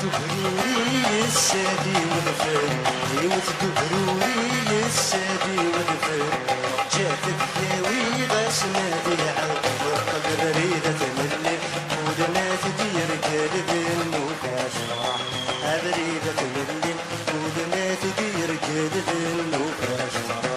دبروري السادي والفر دبروري السادي والفر جات الداوي غاس نادي عاود والقلب ريدة ملي ودنا تدير قلب النوباش فرح بريدة ملي ودنا تدير قلب النوباش فرح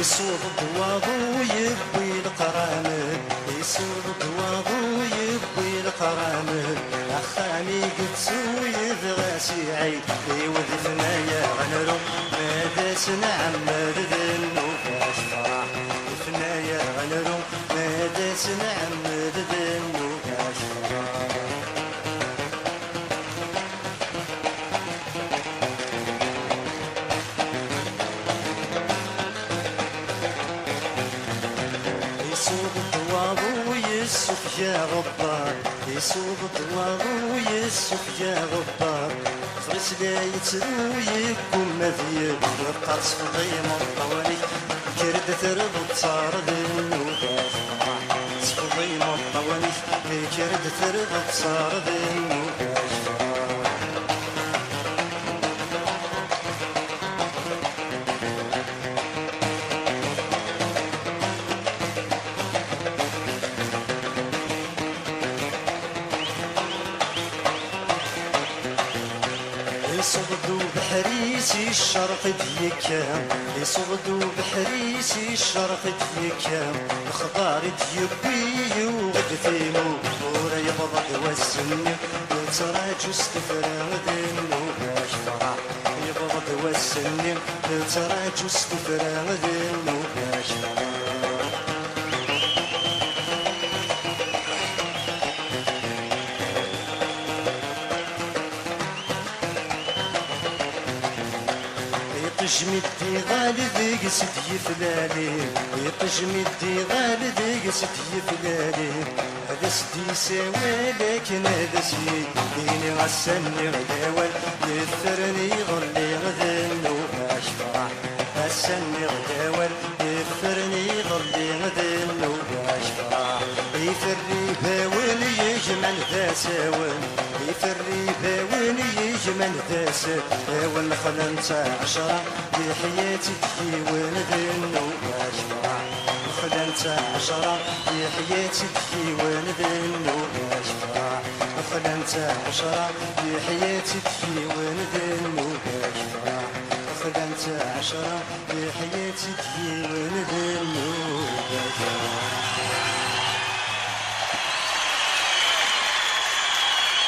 يصوب ضواضو يبوي القرامل يصوب ضواضو يبوي القرامل أخاني قدسو يذغاسي عيد يوذفنا يا غنرو ماذا سنعمر ذنو باش فرح وذفنا يا غنرو ماذا سنعمر ذنو باش فرح يصوب الضواضو يسوق يا غبار يصوب الضواضو يسوق يا غبار فرس لا يترو يكون مذيب القرص في ضيم الطوالي كرد تربط صار ذنو باش فرح في ضيم الطوالي كرد تربط صار ذنو باش فرح يصغدو بحريسي الشرق ديكام يصغدو بحريسي الشرق ديكام الخضار ديبي وغدثيمو ورا يبضد والسني تراجو استفرا ذنو باش فرح يبضد والسني تراجو استفرا ذنو باش فرح يطجمدي غال ذيك سدي فلالي يطجمدي غال ذيك سدي فلالي هذا سدي ساوى لكن هذا سيدي ديني غسني غداول يثرني ظلي غذنو باش فرح غسني غداول يثرني ظلي غذنو باش فرح يفري باول يجمل ذا ساول يفري باول يجمل ذا ساول خلنت عشرة بحياتي تكيون ذنو باش فرح خلنت عشرة بحياتي تكيون ذنو باش فرح خلنت عشرة بحياتي تكيون ذنو باش فرح خلنت عشرة بحياتي تكيون ذنو باش فرح